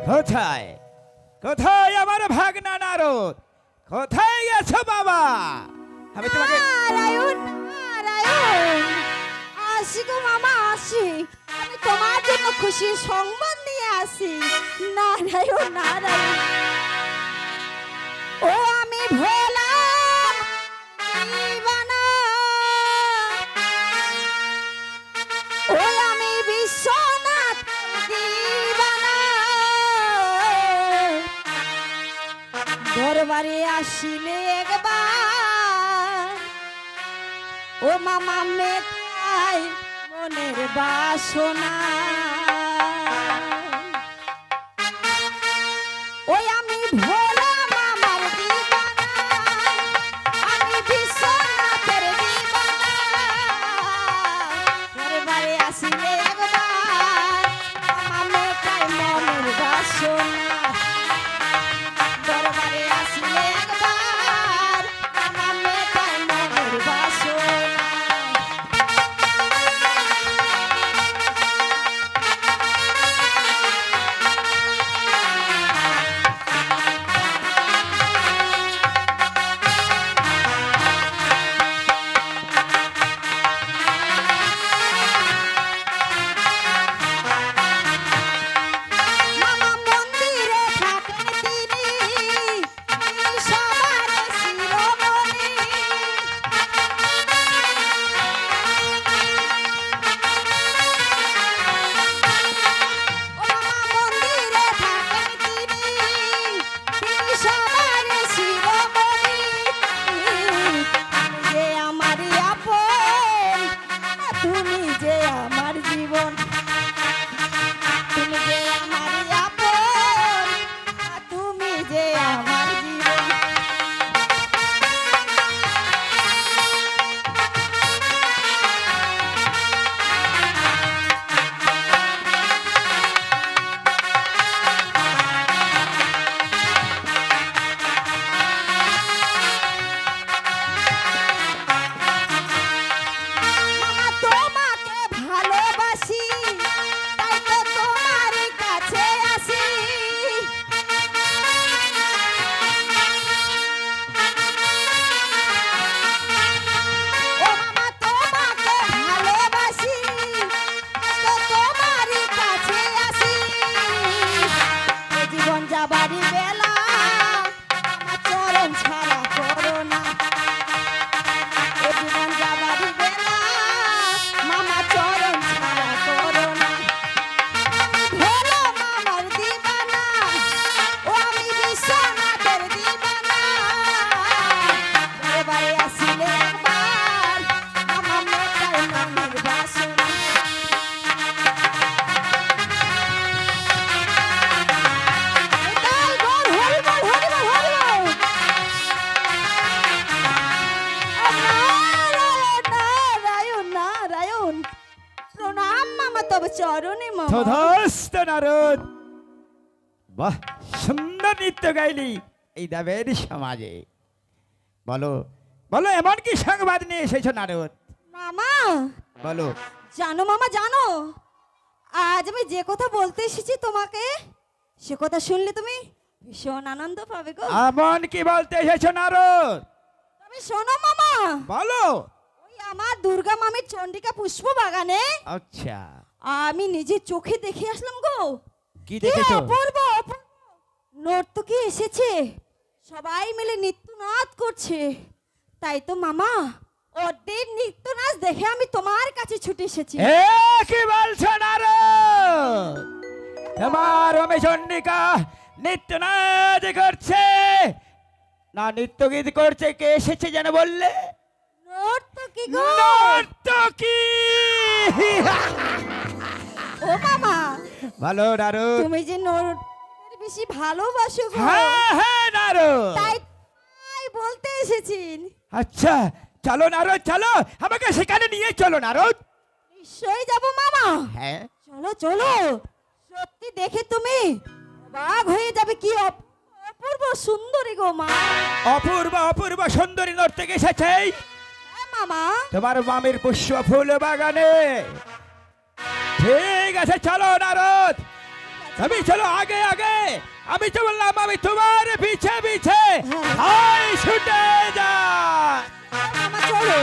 কোথায় কোথায় আমার ভাগনা নারদ? কোথায় গেছো বাবা? আমি তোমাকে নারায়ণ নারায়ণ, আসি গো মামা আসি, আমি তোমার জন্য খুশির সংবাদ নিয়ে আসি। নারায়ণ নারায়ণ, ও আমি ভোলা দিবানা, ও আমি বিশ্বনাথ দিবানা, দরবারে আসিলে একবার ও মামা মেটাই মনের বাসনা। ওই আমি ভোলা মামার দিবানা, আমি বিশ্বনাথের দিবানা, দরবারে আসিলে একবার মামা মেটাই মনের বাসনা। দরবারে আসিলে একবার মামা মেটাই মনের বাসনা। মামা মন্দিরে থাকেন তিনি, তিনি সবার শিরোমণি। ও মামা মন্দিরে থাকেন তিনি, তিনি সবার শিরোমণি। তুমি যে আমারই আপন, তুমি যে আমার জীবন, তুমি যে আমারই আপন, তুমি যে আমার জীবন। মামা তোমাকে ভালোবাসি, তাই তো তোমার কাছে আসি। ও মামা তোমাকে ভালোবাসি, তাই তো তোমার কাছে আসি। এ জীবন যাবারই বেলা আমার চরণ ছাড়া করো না। এ জীবন যাবারই বেলা মামা চরণ ছাড়া করো না। আমি ভোলা মামার দিবানা, ও আমি বিশ্বনাথের দিবানা, দরবারে আসিলে একবার মামা মেটাই মনের বাসনা। তাই বল হরি বল হরি বল হরি বল। নারায়ণ নারায়ণ নারায়ণ, প্রণাম মামা তব চরণে মামা। তথাস্তু নারদ। বাহ, সুন্দর নৃত্য গাইলি এই দেবের সমাজে। বলো বলো, এমন কি সংবাদ নিয়ে এসেছো নারদ? মামা বলো। জানো মামা জানো, আজ আমি যে কথা বলতে এসেছি তোমাকে, সে কথা শুনলে তুমি ভীষণ আনন্দ পাবে গো। এমন কি বলতে এসেছো নারদ? তবে শোনো মামা, বলো। ওই আমার দুর্গা মামির চন্ডিকা পুষ্প বাগানে আচ্ছা, আমি নিজে চোখে দেখে আসলাম গো। কি দেখেছো? অপূর্ব অপূর্ব নর্তকী এসেছে, সবাই মিলে নৃত্যনাদ করছে। তাই তো মামা, ওদের নৃত্যনাচ দেখে আমি তোমার কাছে ছুটে এসেছি। এ কি বলছো নারদ? তোমার রমেশন্ডিকা নৃত্যনাদ করছে না নৃত্য গীত করছে? কে এসেছে যেন বললে? নর্তকী গো। নর্তকী। ও মামা, ভালো নারদ। তুমি যে নর্তকীদের বেশি ভালোবাসো গো, হ্যাঁ হ্যাঁ নারদ। তাই তাই বলতে এসেছি। আচ্ছা, চলো নারদ চলো, আমাকে সেখানে নিয়ে চলো নারদ। নিশ্চয়ই যাব মামা। হ্যাঁ চলো চলো, সত্যি দেখে তুমি অবাক হয়ে যাবে, কি অপূর্ব সুন্দরী গো মা। অপূর্ব অপূর্ব সুন্দরী নর্তকী এসেছে হ্যাঁ মামা। তোমার মামির পুষ্প ফুল বাগানে। ঠিক আছে চলো নারদ, তুমি চলো আগে আগে, আমি তো বললাম আমি তোমার পিছে পিছে হাই ছুটে যা। মামা চলো।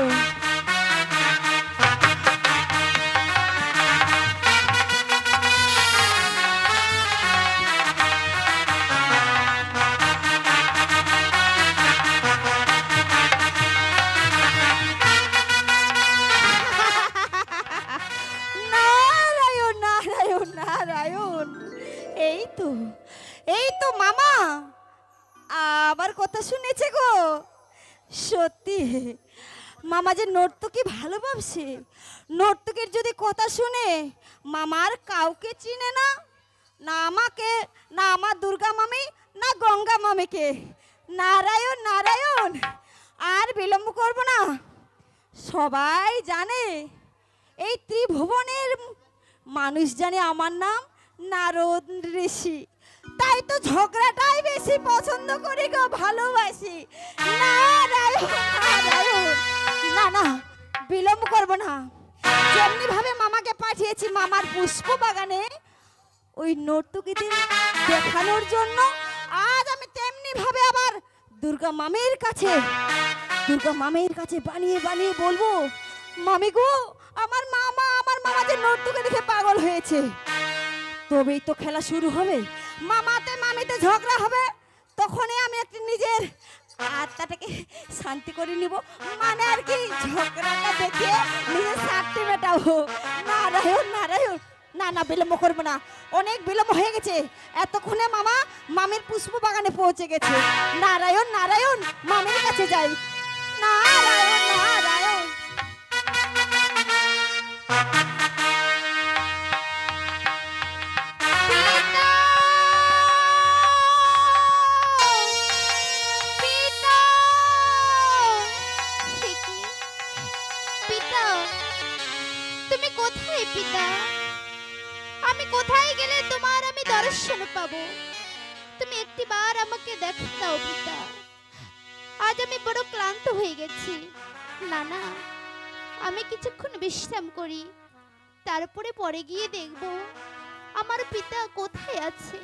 নারায়ণ নারায়ণ নারায়ণ, এই তো এই তো মামা আবার কথা শুনেছে গো। সত্যি মামা যে নর্তকী ভালোবাসে, নর্তকীর যদি কথা শুনে মামার কাউকে চিনে না, না আমাকে, না আমার দুর্গা মামি, না গঙ্গা মামিকে। নারায়ণ নারায়ণ, আর বিলম্ব করব না। সবাই জানে এই ত্রিভুবনের মানুষ জানে আমার নাম নারদ ঋষি, তাই তো ঝগড়াটাই বেশি পছন্দ করি গো, ভালোবাসি। নারায়ণ নারায়ণ, না না বিলম্ব করব না। যেমনি ভাবে মামাকে পাঠিয়েছি মামার পুষ্প বাগানে ওই নর্তকীদের দেখানোর জন্য, আজ আমি তেমনি ভাবে আবার দুর্গা মামির কাছে, দুর্গা মামির কাছে বানিয়ে বানিয়ে বলবো, মামি গো আমার মামা যে নর্তকী দেখে পাগল হয়েছে। তবেই তো খেলা শুরু হবে, মামাতে মামিতে ঝগড়া হবে, তখনই আমি একটি নিজের আত্মাটাকে শান্তি করে নিব, মানে আর কি ঝগড়াটা দেখে নিজের শান্তি মেটাবো। নারায়ণ নারায়ণ, না না বিলম্ব করবো না, অনেক বিলম্ব হয়ে গেছে। এতক্ষণে মামা মামির পুষ্প বাগানে পৌঁছে গেছে। নারায়ণ নারায়ণ, মামির কাছে যাই। নারায়ণ নারায়ণ। তুমি কোথায় পিতা? আমি কোথায় গেলে তোমার আমি দর্শন পাবো? তুমি একটিবার আমাকে দেখা দাও পিতা। আজ আমি বড় ক্লান্ত হয়ে গেছি। না না, আমি কিছুক্ষণ বিশ্রাম করি, তারপরে পরে গিয়ে দেখব আমার পিতা কোথায় আছে।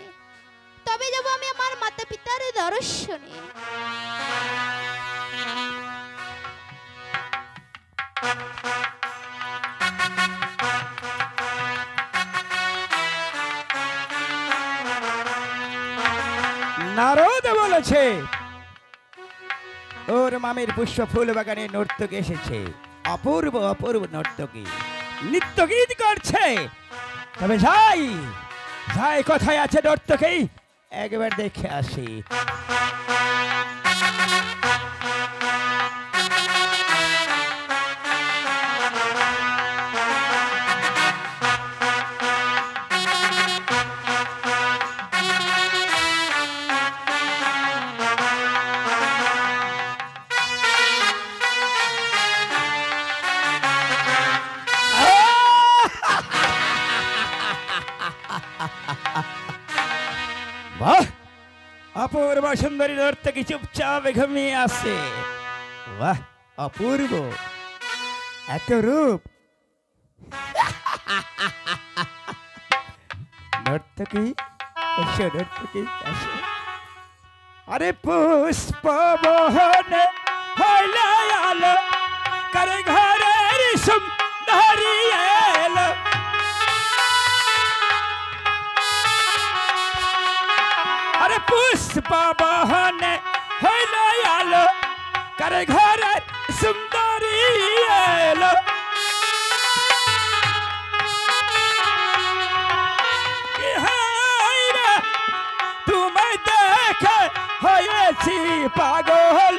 তবে যাব আমি আমার মাতা পিতার দর্শনে। নারদ বলেছে ওর মামির পুষ্প ফুল বাগানে নর্তকী এসেছে, অপূর্ব অপূর্ব নর্তকী, নৃত্য গীত করছে। তবে যাই যাই, কোথায় আছে নর্তকী একবার দেখে আসি। বাহ, অপূর্ব সুন্দরী নর্তকী চুপচাপ ঘুমিয়ে আছে। বাহ, অপূর্ব, এত রূপ। নর্তকী এসো, নর্তকী এসো। আরে পুষ্প বহনে হইলে আলো, করে ঘরের সুন্দরী এলো। আরে পুষ্প বহনে হইলে আলো, করে ঘরের সুন্দরী এলো। তুমি দেখে হয়েছি পাগল,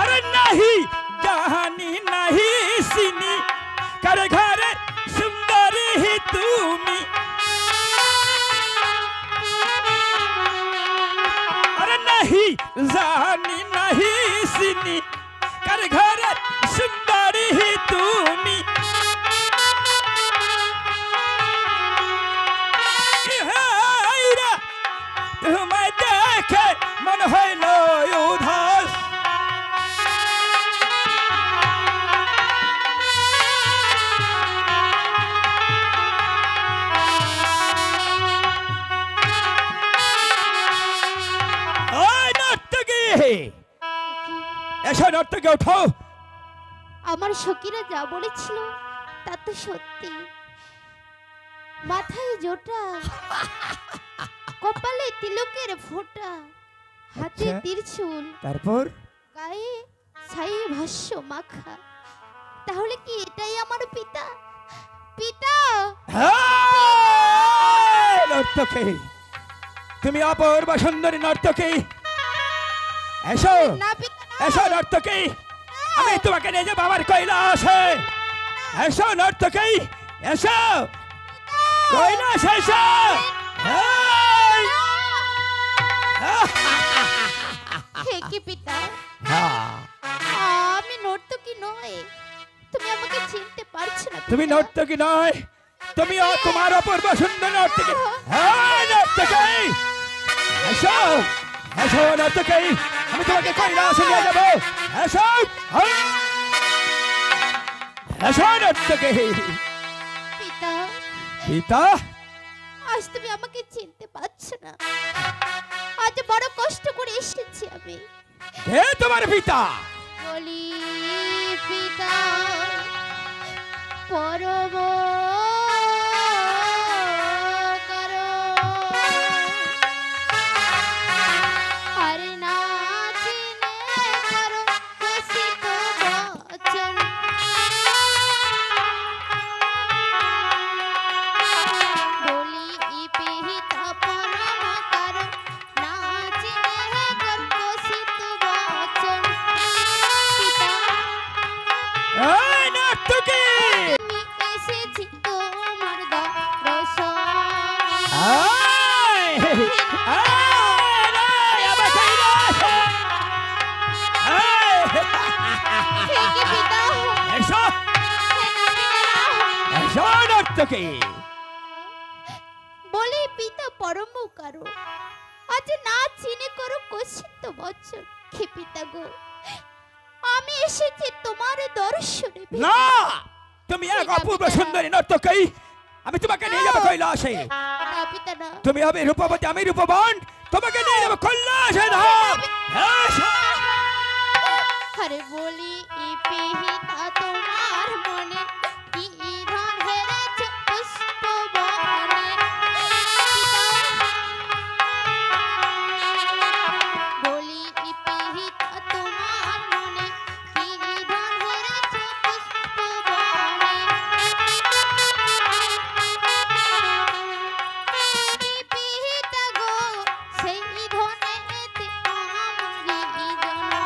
अरे नहीं जहानी नहीं सिनी, कर घरे सुंदरी ही तुमी। अरे नहीं जहानी नहीं सिनी, कर घरे सुंदरी ही तुमी। এসো নর্তকী ওঠো। আমার সখীরা যা বলেছিল তা তো সত্যি। মাথায় জোটা, কপালে তিলকের ফোঁটা, হাতে আচ্ছা। ত্রিশূল, তারপর গায়ে ছাই ভাষ্য মাখা। তাহলে কি এটাই আমার পিতা? পিতা! হ্যাঁ, নর্তকী, তুমি অপূর্ব সুন্দরী নর্তকী। এসো না পিতা না। এসো নর্তকী, আমি তোমাকে নিয়ে যাবো আমার কৈলাসে। এসো নর্তকী, এসো কৈলাস, এসো। এই! হে কি পিতা, হ্যাঁ, আমি নর্তকী নই। তুমি আমাকে চিনতে পারছো না তুমি পিতা। নর্তকী নয়, তুমি তোমার অপূর্ব সুন্দর নর্তকী। হ্যাঁ নর্তকী, এসো এসো নর্তকী, আমি তোমাকে কৈলাসে নিয়ে যাবো। এসো হ্যাঁ। এসো নর্তকী। পিতা, পিতা, আজ তুমি আমাকে চিনতে পারছো না। আজ বড় কষ্ট করে এসেছি আমি। কে তোমার পিতা? বলি পিতা পরম করো, আর না চিনে করো দোষিত বচন। বলি পিতা পরম করো, না চিনে করো দোষিত বচন। পিতা, এই নর্তকী, আমি এসেছি তোমার দর্শন। এই! এই, আমার কৈলাসে। এই! হে কি পিতা, এসো হে না পিতা না। এসো নর্তকী। বলি পিতা পরম কারো, আজ না চিনে করো কষিত বচন। হে পিতা গো, আমি এসেছি তোমার দর্শনে। পিতা। না, তুমি এক অপূর্ব সুন্দরী নর্তকী, আমি তোমাকে নিয়ে যাবো কৈলাসে। না পিতা না। তুমি হবে রূপবতী, আমি রূপবান, তোমাকে নিয়ে যাবো কৈলাসে। ধাম এসো। আরে বলি পিতা তোমার মনে কি ধন হেরেছে পুষ্প বনে। বলি পিতা তোমার মনে কি ধন হেরেছে পুষ্প বনে। পিতা গো, সেই ধনেতে আমারি জনম।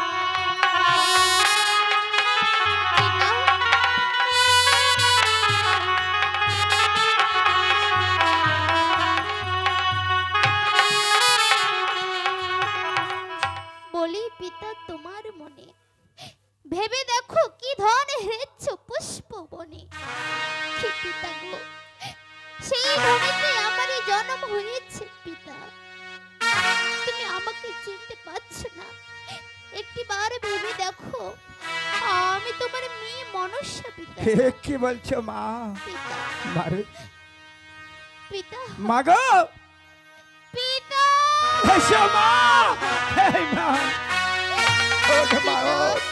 বলি পিতা তোমার মনে ভেবে দেখো কি ধন হেরেছ পুষ্প বনে। কি পিতা গো, সেই ধনেতে আমারই জন্ম হয়েছে পিতা। তুমি আমাকে চিনতে পারছো না। একটিবার ভেবে দেখো, আমি তোমার মেয়ে মনসা পিতা। কি বলছো মা? পিতা, মারে পিতা, মা গো, পিতা, এসো মা। এই মা, ওঠ মা, ওঠ,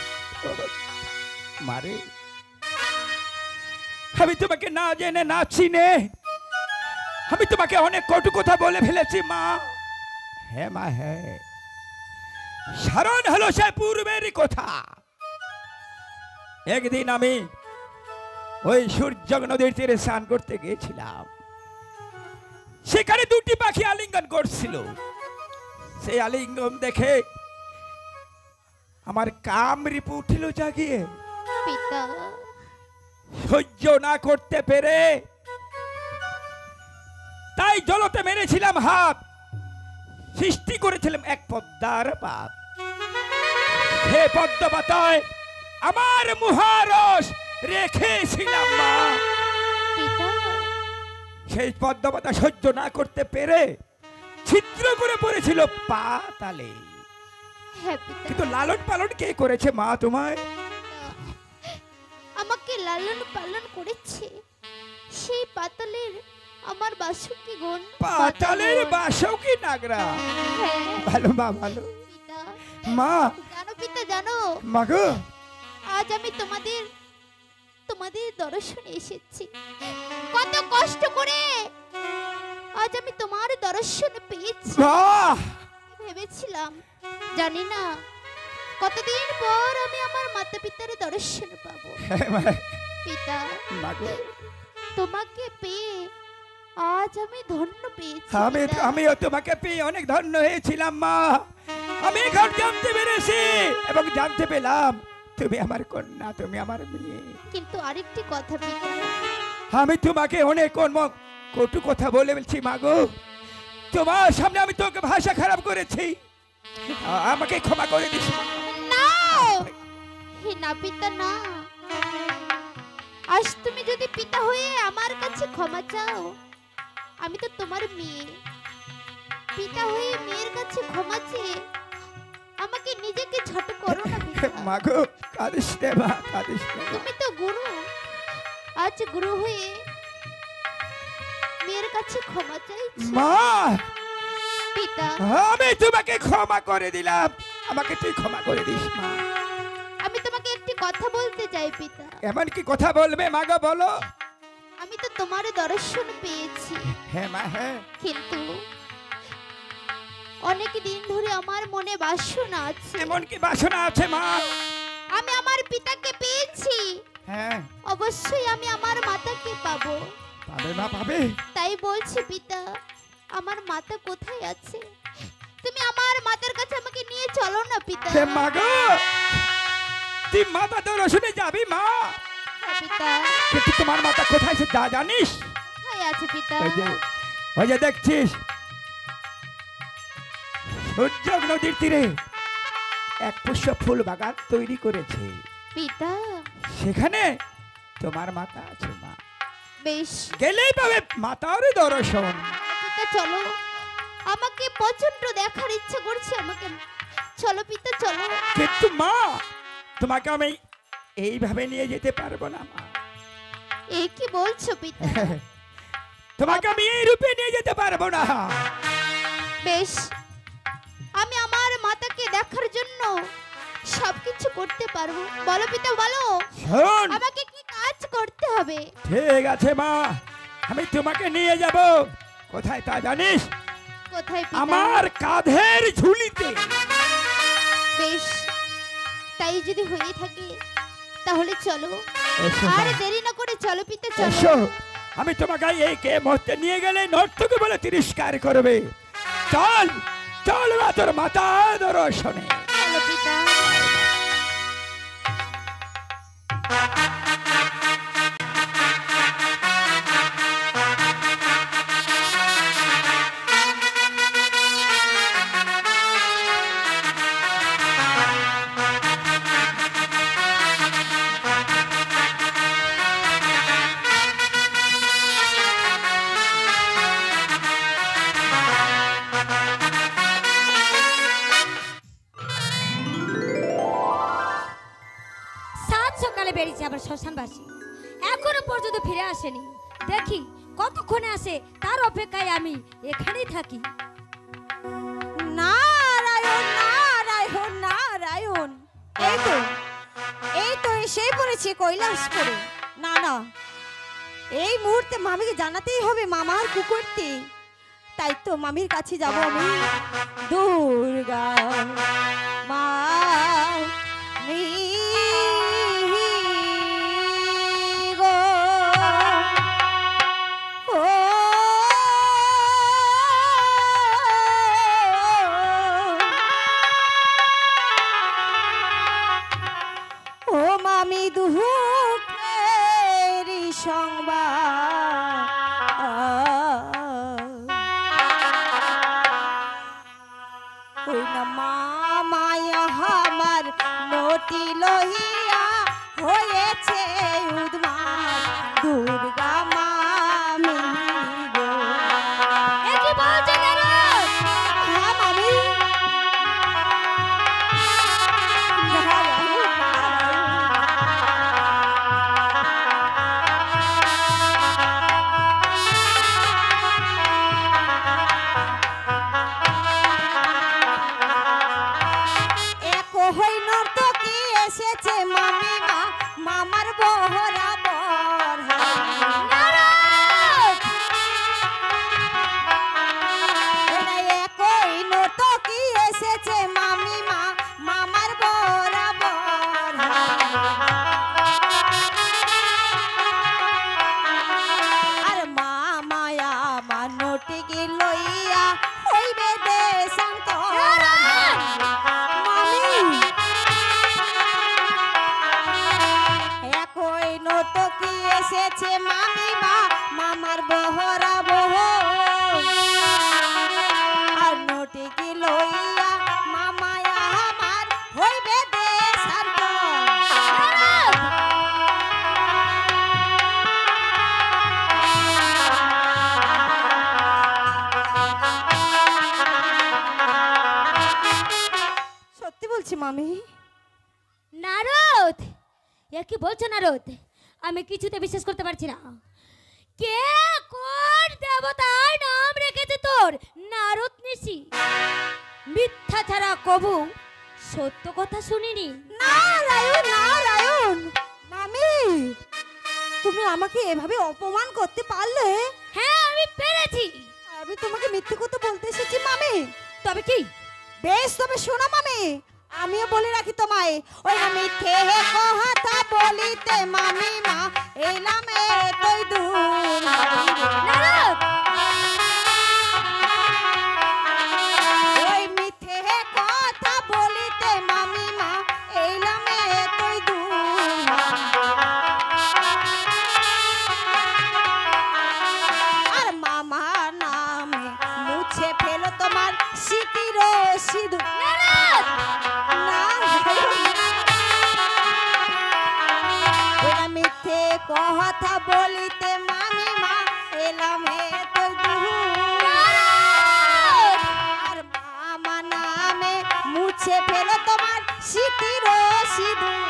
ওঠ। মারে, আমি তোমাকে না জেনে না চিনে আমি তোমাকে অনেক কটু কথা বলে ফেলেছি মা। হ্যাঁ মা, হ্যাঁ, স্মরণ হলো সে পূর্বেরই কথা। একদিন আমি ওই সূর্য নদীর তীরে স্নান করতে গিয়েছিলাম। সেখানে দুটি পাখি আলিঙ্গন করছিল। সেই আলিঙ্গন দেখে আমার কাম রিপু উঠিল জাগিয়ে। পিতা, সহ্য না করতে পেরে তাই জলতে মেরেছিলাম হাত। সৃষ্টি করেছিলাম এক পদ্মার পাপ। হে পদ্ম পাতায় আমার মহারস রেখেছিলাম মা। পিতা, সেই পদ্ম পাতা সহ্য না করতে পেরে ছিদ্র করে পড়েছিল পাতালে। হ্যাঁ পিতা। কিন্তু লালন পালন কে করেছে মা তোমায়? আমাকে লালন পালন করেছে সেই পাতালের আমার বাসুকি গুণ। পাতালের বাসকি নাগরা। হ্যাঁ ভালো মা, ভালো পিতা। মা। জানো পিতা জানো মাগো আজ আমি তোমাদের তোমাদের দর্শনে এসেছি কত কষ্ট করে আজ আমি তোমার দর্শন পেয়েছি বাহ ভেবেছিলাম জানি না কতদিন পর আমি আমার মাতা পিতার দর্শন পাবো পিতা মাগো তোমাকে পেয়ে আজ আমি ধন্য পেয়েছি আমি পিতা। আমিও তোমাকে পেয়ে অনেক ধন্য হয়েছিলাম মা আমি এখন জানতে পেরেছি এবং জানতে পেলাম তুমি আমার কন্যা তুমি আমার মেয়ে কিন্তু আরেকটি কথা পিতা আমি তোমাকে অনেক কটু কথা বলে বলছি মাগো তোমার সামনে আমি তোকে ভাষা খারাপ করেছি আমাকে ক্ষমা করে দিস মা। না হে না পিতা না আজ তুমি যদি পিতা হয়ে আমার কাছে ক্ষমা চাও আমি তো তোমার মেয়ে পিতা হয়ে মেয়ের কাছে ক্ষমা চেয়ে আমাকে নিজেকে ছোট করো না পিতা মাগো কাঁদিস রে মা কাঁদিস রে মা। তুমি তো গুরু আজ গুরু হয়ে মেয়ের কাছে ক্ষমা চাইছি মা পিতা আমি তোমাকে ক্ষমা করে দিলাম আমাকে তুই ক্ষমা করে দিস মা আমি তোমাকে একটি কথা বলতে চাই পিতা এমন কি কথা বলবে মাগো বলো আমি তো তোমার দর্শন পেয়েছি হ্যাঁ মা হ্যাঁ কিন্তু অনেক দিন ধরে আমার মনে বাসনা আছে এমন কি বাসনা আছে মা আমি আমার পিতাকে পেয়েছি হ্যাঁ অবশ্যই আমি আমার মাতাকে পাবো পাবে মা পাবে তাই বলছি পিতা আমার মাতা কোথায় আছে তুমি আমার মাতার কাছে আমাকে নিয়ে চলো না পিতা হে মাগো তুই মাতা তো রসুনে যাবি মা হ্যাঁ, পিতা কিন্তু তোমার মাতা কোথায় সে যা জানিস কোথায় আছে পিতা ওই যে দেখছিস সূর্য নদীর তীরে এক পুষ্প ফুল বাগান তৈরি করেছে পিতা সেখানে তোমার মাতা আছে মা বেশ গেলেই পাবে মাতার দর্শন পিতা চলো আমাকে প্রচন্ড দেখার ইচ্ছা করছে আমাকে চলো পিতা চলো কিন্তু মা তোমাকে আমি এইভাবে নিয়ে যেতে পারবো না মা এই কি বলছো পিতা তোমাকে আমি এই রূপে নিয়ে যেতে পারবো না বেশ আমি আমার মাতাকে দেখার জন্য সবকিছু করতে পারবো বলো পিতা বলো শোন আমাকে কি কাজ করতে হবে ঠিক আছে মা আমি তোমাকে নিয়ে যাব কোথায় তা জানিস কোথায় পিতা আমার কাঁধের ঝুলিতে বেশ তাই যদি হয়ে থাকে তাহলে চলো এসো আর মা, দেরি না করে চলো পিতা এসো চলো আমি তোমাকে এই কে মুহূর্তে নিয়ে গেলে নর্তকে বলে তিরস্কার করবে চল চল মা তোর মাতা দর্শনে চলো পিতা সাত সকালে বেরিয়েছে আবার শ্মশানবাসী এখনো পর্যন্ত ফিরে আসেনি দেখি কতক্ষণে আসে তার অপেক্ষায় আমি এখানেই থাকি নারায়ণ নারায়ণ নারায়ণ এই তো এসে পড়েছে কৈলাসপুরে না না এই মুহূর্তে মামিকে জানাতেই হবে মামার কুকুরটি তাই তো মামির কাছে যাব আমি দুর্গা মা মি গো ও ও মামি দুঃখের সংবাদ ওই না মামায় আমার নটি লহিয়া হয়েছে উদ্মাদ দুর্গা মামি গো এ কি বলছেন নারদ? হ্যাঁ মামি নারায়ণ, নারায়ণ। এক হইন লইয়া হইবে দেশান্তর। মামি একই নর্তকী এসেছে মামিমা মামার বহরা বহ, আর নটিকে লইয়া মামায় আমার হইবে দেশান্তর। সত্যি বলছি মামি। নারদ, এ কি বলছো নারদ? আমি কিছুতে বিশ্বাস করতে পারছি না। কে কোন দেবতার নাম রেখেছে তোর নারদ নিশি? মিথ্যা ছাড়া কবু সত্য কথা শুনিনি। নারায়ণ নারায়ণ। মামি তুমি আমাকে এভাবে অপমান করতে পারলে? হ্যাঁ আমি পেরেছি। আমি তোমাকে মিথ্যে কথা বলতে এসেছি মামি। তবে কি? বেশ তবে শোনো মামি, আমিও বলে রাখি তোমায়, ওই মিথ্যে কথা বলিতে মামি মা এলাম এতই দূর। নারদ, ওই মিথ্যে কথা বলিতে মামি মা এলাম এতই দূর। আর মামা নামে মুছে ফেলো তোমার স্মৃতির সিঁদুর। নারদ, ওরা মিথ্যে কথা বলিতে মামি মা এলাম এতই দূর। আর মামা নামে মুছে ফেলো তোমার স্মৃতির সিঁদুর।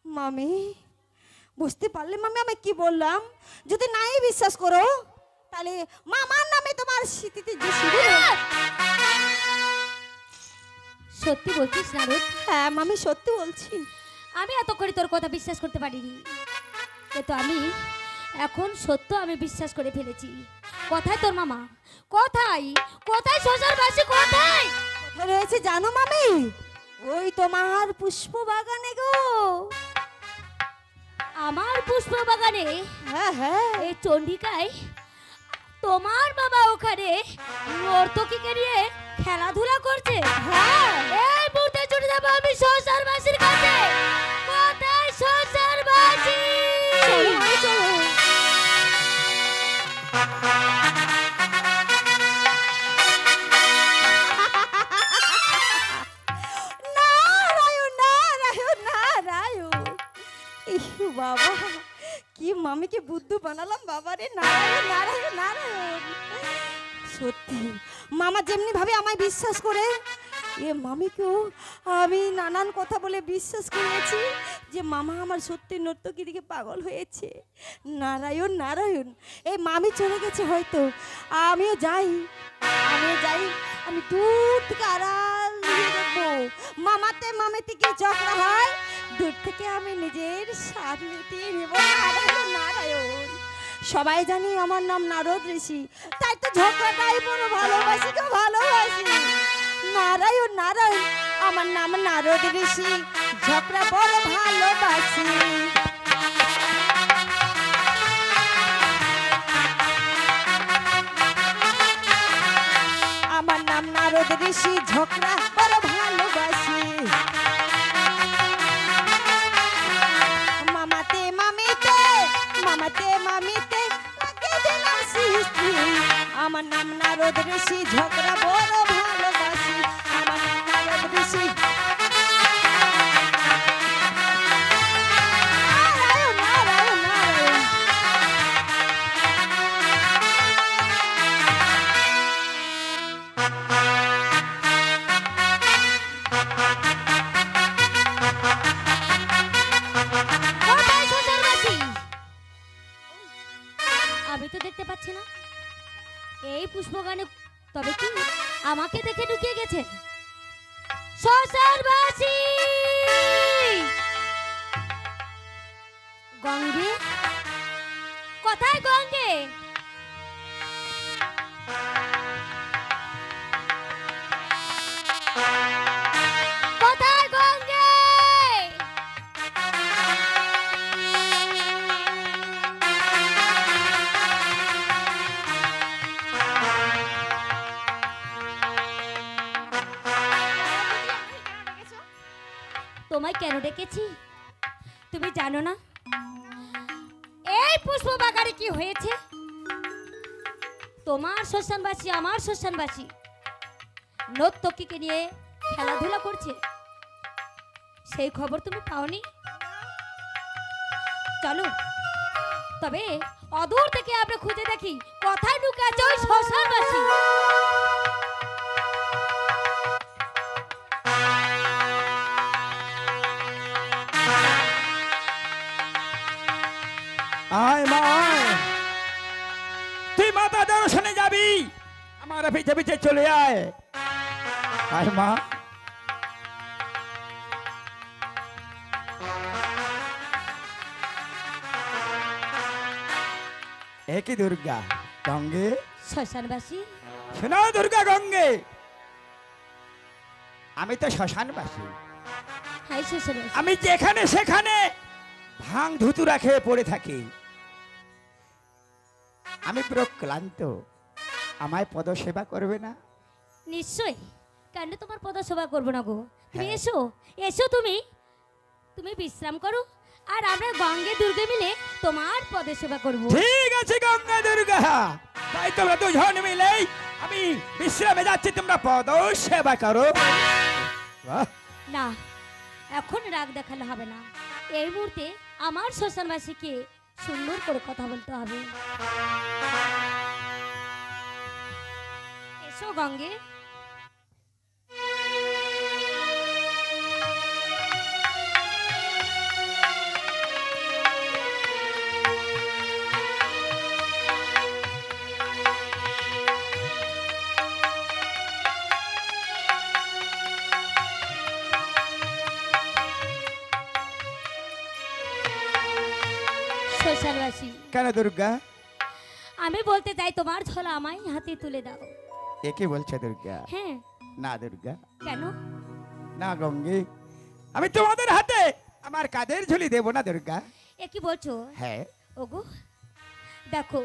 মামি বুঝতে পারলে মামি আমি কি বললাম? যদি নাই বিশ্বাস করো তাহলে মামার নামে তোমার স্মৃতিতে যে সিঁদুর। সত্যি বলছিস নারদ? হ্যাঁ মামি সত্যি বলছি। আমি এতক্ষণ তোর কথা বিশ্বাস করতে পারিনি, কিন্তু আমি এখন সত্য আমি বিশ্বাস করে ফেলেছি। কোথায় তোর মামা? কোথায় কোথায় শ্বশুরবাসী কোথায়? কোথায় রয়েছে জানো মামি? ওই তোমার পুষ্প বাগানে গো। আমার পুষ্প বাগানে? হ্যাঁ হ্যাঁ এই চন্ডিকায় তোমার বাবা ওখানে নর্তকীকে নিয়ে খেলাধুলা করছে। হ্যাঁ এই মুহূর্তে ছুটে যাবো আমি শ্বশুরবাসীর কাছে। কোথায় শ্বশুরবাসী? চলো মামি, চলো। নারায়ণ নারায়ণ নারায়ণ। ইহ, বাবা কি মামিকে বুদ্ধ বানালাম বাবা রে। নারায়ণ নারায়ণ নারায়ণ। সত্যি মামা যেমনি ভাবে আমায় বিশ্বাস করে, এ মামিকেও আমি নানান কথা বলে বিশ্বাস করিয়েছি যে মামা আমার সত্যি নর্তকী দিকে পাগল হয়েছে। নারায়ণ নারায়ণ। এই মামি চলে গেছে হয়তো, আমিও যাই আমি দূর থেকে আড়াল দিয়ে দেখবো মামাতে মামিতে কি ঝগড়া হয়। দূর থেকে আমি নিজের স্বাদ মিটিয়ে নেব। নারায়ণ নারায়ণ। সবাই জানি আমার নাম নারদ ঋষি, তাই তো ঝগড়াটাই বড় ভালোবাসি গো ভালোবাসি। নারায়ণ নারায়ণ। আমার নাম নারদ ঋষি, ঝগড়া বড় ভালোবাসি। আমার নাম নারদ ঋষি, ঝগড়া বড় ভালোবাসি। মামাতে মামিতে মামাতে মামিতে তাকে দিলাম সৃষ্টি। আমার নাম নারদ ঋষি, ঝগড়া বড় ভালোবাসি। আমার নাম নারদ ঋষি। নারায়ণ নারায়ণ নারায়ণ। কোথায় শ্বশুরবাসী? আমি তো দেখতে পাচ্ছি না এই পুষ্পগানে। তবে কি আমাকে দেখে ঢুকিয়ে গেছে? শ্বশুরবাসী! গঙ্গে কোথায়? গঙ্গে কোথায়? গঙ্গে তোমায় কেন ডেকেছি তুমি জানো না? এই পুষ্প বাগানে কি হয়েছে? তোমার শ্মশানবাসী আমার শ্মশানবাসী নর্তকীকে নিয়ে খেলাধুলা করছে, সেই খবর তুমি পাওনি? চলো তবে অদূর থেকে আমরা খুঁজে দেখি কোথায় ঢুকে আছে ওই শ্মশানবাসী। আয় মা আয়। তুই মাতা দর্শনে যাবি, আমার পিছে পিছে চলে আয়। আয় মা। একই দুর্গা গঙ্গে, শ্মশানবাসী শোনো দুর্গা গঙ্গে, আমি তো শ্মশানবাসী। হাই শ্মশানবাসী আমি যেখানে সেখানে ভাং ধুতুরা খেয়ে পড়ে থাকি। আমি পুরো ক্লান্ত, আমায় পদসেবা করবে না? নিশ্চয়, কেন তোমার পদসেবা করবো না গো? তুমি হ্যাঁ। এসো এসো, তুমি তুমি বিশ্রাম করো, আর আমরা গঙ্গে দুর্গে মিলে তোমার পদসেবা করবো। ঠিক আছে গঙ্গা দুর্গা, তাই তোমরা দুজন মিলেই আমি বিশ্রামে যাচ্ছি, তোমরা পদসেবা করো। বাহ, না, এখন রাগ দেখালে হবে না। এই মুহূর্তে আমার শ্মশানবাসীকে সুন্দর করে কথা বলতে হবে। এসো গঙ্গে। শ্মশানবাসী, কেন দুর্গা? আমি বলতে চাই তোমার ঝোলা আমায় হাতে তুলে দাও। একে বলছে দুর্গা? হ্যাঁ। না দুর্গা, কেন? না গঙ্গে, আমি তোমাদের হাতে আমার কাঁধের ঝুলি দেব না দুর্গা। এ কি বলছো? হ্যাঁ। ওগো দেখো,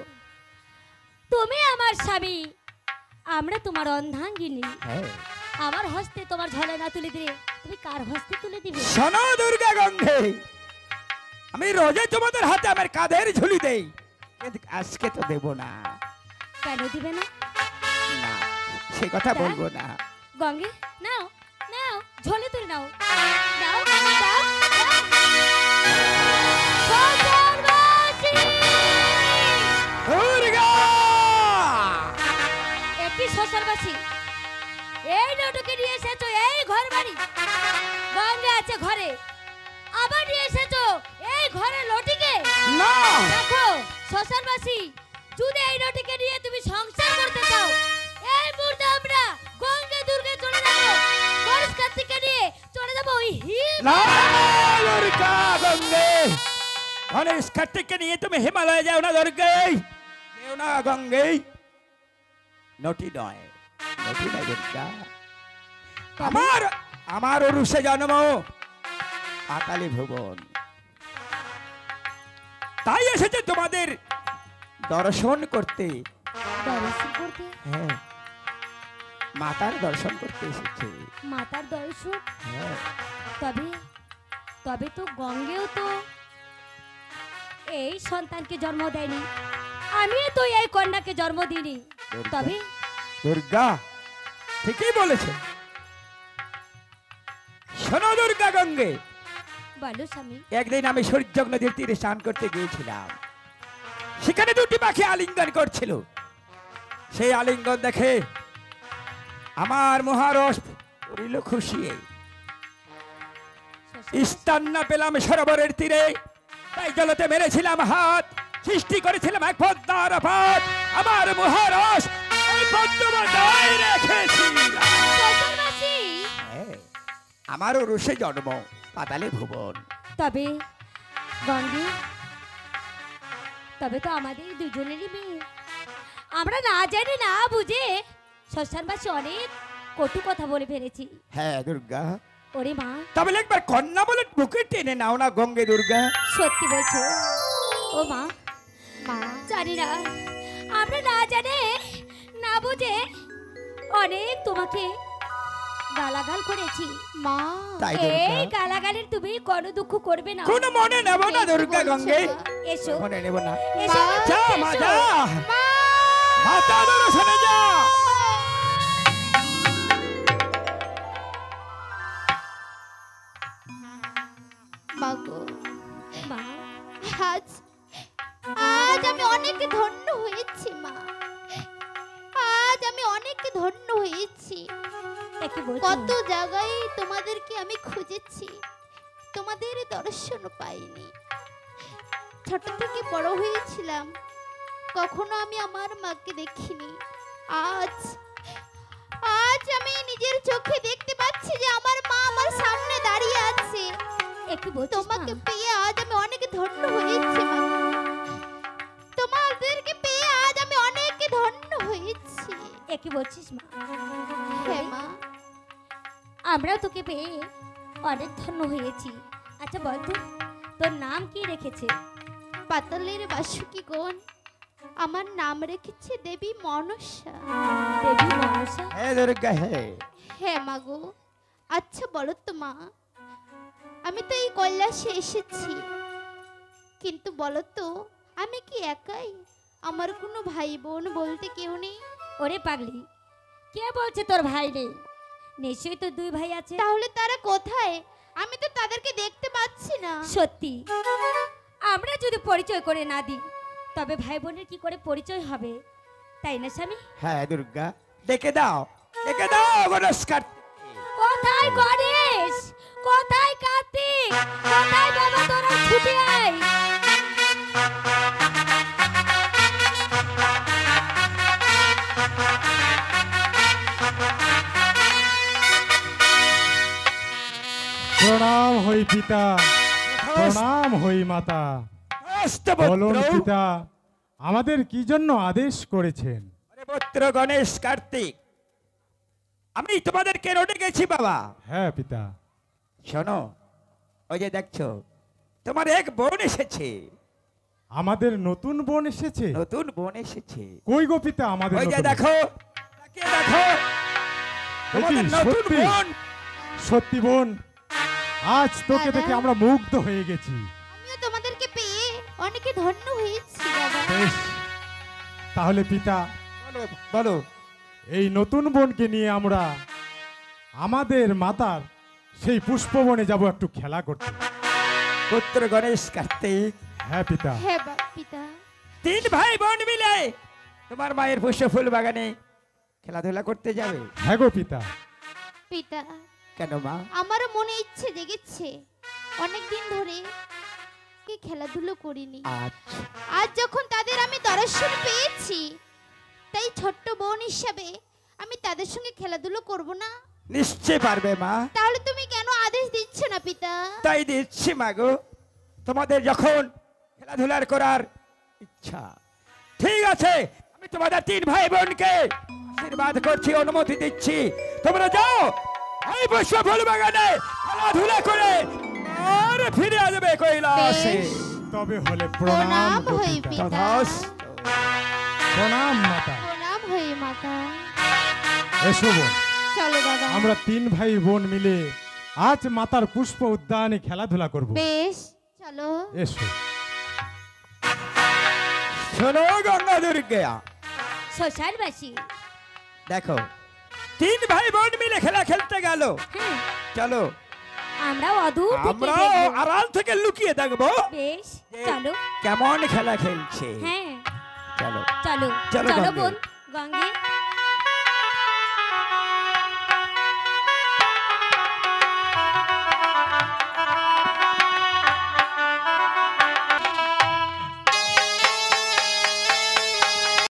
তুমি আমার স্বামী, আমরা তোমার অর্ধাঙ্গিনী। হ্যাঁ। আমার হস্তে তোমার ঝোলা না তুলে দিলে তুমি কার হস্তে তুলে দিবে? শোনো দুর্গা গঙ্গে, আমি রোজে তোমাদের হাতে আমার কাঁধের ঝুলি দেই, কিন্তু আজকে তো দেব না। কেন দিবে না? না, সে কথা বলবো না। গঙ্গে নাও নাও, ঝোলে তুলে নাও, নাও নাও নাও। শ্মশানবাসী! দুর্গা! একটি শ্মশানবাসী, এই নটকে নিয়ে এসেছো এই ঘর বাড়ি, গঙ্গে আছে ঘরে, আবার নিয়ে এসেছো এই ঘরে লটিকে। না! দেখো শ্মশানবাসী, যদি এই নটিকে নিয়ে তুমি সংসার করতে চাও, এই মুহূর্তে আমরা গঙ্গে দুর্গে চলে যাবো, গণেশ কার্তিককে নিয়ে চলে যাবো ওই হিল। না দুর্গা গঙ্গে, গণেশ কার্তিককে নিয়ে তুমি হিমালয়ে যাও না দুর্গে, যেও না গঙ্গে। নটি নয়, নটি নয় দুর্গা, আমার আমার অরুষে জন্ম পাতালি ভুবন, তাই এসেছে তোমাদের দর্শন করতে। দর্শন করতে? হ্যাঁ, মাতার দর্শন করতে এসেছে। মাতার দর্শন? হ্যাঁ। তবে তবে তো গঙ্গেও তো এই সন্তানকে জন্ম দেয়নি, আমিও তো এই কন্যাকে জন্ম দিইনি। দুর্গা। তবে দুর্গা ঠিকই বলেছে। শোনো দুর্গা গঙ্গে, বলো স্বামী। একদিন আমি সূর্য নদীর তীরে স্নান করতে গিয়েছিলাম, সেখানে দুটি পাখি আলিঙ্গন করছিল। সেই আলিঙ্গন দেখে আমার মহারস পড়িল খুশিয়ে। স্থান না পেলাম সরোবরের তীরে, তাই জলতে মেরেছিলাম হাত, সৃষ্টি করেছিলাম এক পদ্মার পাত, আমার মহারস ওই পদ্মবতায় রেখেছিলাম। শ্মশানবাসী! হ্যাঁ, আমারও রসে জন্ম পাতালে ভুবন। তবে গঙ্গে, তবে তো আমাদের দুজনেরই মেয়ে, আমরা না জানি না বুঝে শ্মশানবাসী অনেক কটু কথা বলে ফেলেছি। হ্যাঁ দুর্গা, ওরে মা, তবে একবার কন্যা বলে বুকে টেনে নাও না গঙ্গে দুর্গা। সত্যি বলছো? ও মা, মা জানি না, আমরা না জানে না বুঝে অনেক তোমাকে গালাগাল করেছি। মা তাই এই দুর্গা গালাগালের তুমি কোনো দুঃখ করবে না। কোনো মনে নেব না দুর্গা গঙ্গে, এসো মনে নেব না। এসো যা মা যা, মাতা দর্শনে যা। মাগো মা, আজ আজ আমি অনেক ধন্য হয়েছি মা, আজ আমি অনেক ধন্য হয়েছি। এ কি বলছো? কত জায়গায় তোমাদেরকে আমি খুঁজেছি, তোমাদের দর্শন পাইনি। ছোট থেকে বড় হয়েছিলাম, কখনো আমি আমার মাকে দেখিনি। আজ আজ আমি নিজের চোখে দেখতে পাচ্ছি যে আমার মা আমার সামনে দাঁড়িয়ে আছে। এ কি বলছো? তোমাকে পেয়ে আজ আমি অনেক ধন্য হয়েছি মা, তোমাদেরকে পেয়ে আজ আমি অনেক ধন্য হয়েছি। এ কি বলছিস মা? হ্যাঁ মা। আমরাও তোকে পেয়ে অনেক ধন্য হয়েছি। আচ্ছা বলতো, তোর নাম কি রেখেছে? পাতালের বাসুকি গণ আমার নাম রেখেছে দেবী মনসা। দেবী মনসা। হে দুর্গা হে। হ্যাঁ মাগো। আচ্ছা বলো তো মা, আমি তো এই কৈলাসে এসেছি, কিন্তু বলো তো আমি কি একাই? আমার কোনো ভাই বোন বলতে কেউ নেই? ওরে পাগলি, কে বলছে তোর ভাই নেই? নিশ্চয়ই তো দুই ভাই আছে। তাহলে তারা কোথায়? আমি তো তাদেরকে দেখতে পাচ্ছি না। সত্যি, আমরা যদি পরিচয় করে না দিই তবে ভাই বোনের কি করে পরিচয় হবে, তাই না স্বামী? হ্যাঁ দুর্গা, ডেকে দাও, ডেকে দাও নমস্কার। কোথায় গণেশ, কোথায় কার্তিক, কোথায় বাবা তোরা ছুটে আয়। প্রণাম হই পিতা, প্রণাম হই মাতা। বলুন পিতা, আমাদের কি জন্য আদেশ করেছেন? পুত্র গণেশ কার্তিক, আমি তোমাদেরকে রটে গেছি বাবা। হ্যাঁ পিতা। শোনো, ওই যে দেখছো তোমার এক বোন এসেছে। আমাদের নতুন বোন এসেছে? নতুন বোন এসেছে। কই গো পিতা আমাদের ওই যে নতুন বোন? দেখো, তাকে দেখো, তোমাদের দেখি, নতুন সত্যি? বোন। সত্যি বোন, আজ তোকে দাদা। দেখে আমরা মুগ্ধ হয়ে গেছি। আমিও তোমাদেরকে পেয়ে অনেক ধন্য হয়েছি বাবা। বেশ, তাহলে পিতা বলো বলো। এই নতুন বোনকে নিয়ে আমরা আমাদের মাতার সেই পুষ্পবনে যাব একটু খেলা করতে। পুত্র গণেশ কার্তিক, হ্যাঁ পিতা। হ্যাঁ পিতা। তিন ভাই বোন মিলে তোমার মায়ের পুষ্প ফুল বাগানে খেলাধুলা করতে যাবে। হ্যাঁ গো পিতা। পিতা, কেন মা? আমারও মনে ইচ্ছে জেগেছে, অনেক দিন ধরে কি খেলাধুলো করিনি। আচ্ছা, আজ যখন তাদের আমি দর্শন পেয়েছি, তাই ছোট্ট বোন হিসাবে আমি তাদের সঙ্গে খেলাধুলো করব না? নিশ্চয় পারবে মা। তাহলে তুমি কেন আদেশ দিচ্ছ না পিতা? তাই দিচ্ছি মাগো, তোমাদের যখন খেলাধুলার করার ইচ্ছা, ঠিক আছে, আমি তোমাদের তিন ভাই বোনকে আশীর্বাদ করছি, অনুমতি দিচ্ছি, তোমরা যাও এই পুষ্প ফুল বাগানে খেলাধুলা করে আর ফিরে আসবে কৈলাসে। বেশ। তবে হলে প্রণাম প্রণাম গো হই পিতা। পিতা। তথাস্তু। প্রণাম মাতা। প্রণাম হই মাতা। এসো বোন, চলো দাদা। আমরা তিন ভাই বোন মিলে আজ মাতার পুষ্প উদ্যানে খেলাধুলা করব। বেশ, চলো। এসো। শোনো গঙ্গা দুর্গা, শ্মশানবাসী। দেখো তিন ভাই বোন মিলে খেলা খেলতে গেল। হ্যাঁ, চলো আমরাও অদূর থেকে আমরা দেখবো। আড়াল থেকে লুকিয়ে দেখবো বেশ, চলো। কেমন খেলা খেলছে। হ্যাঁ, চলো চলো চলো চলো গঙ্গে। বোন গঙ্গে।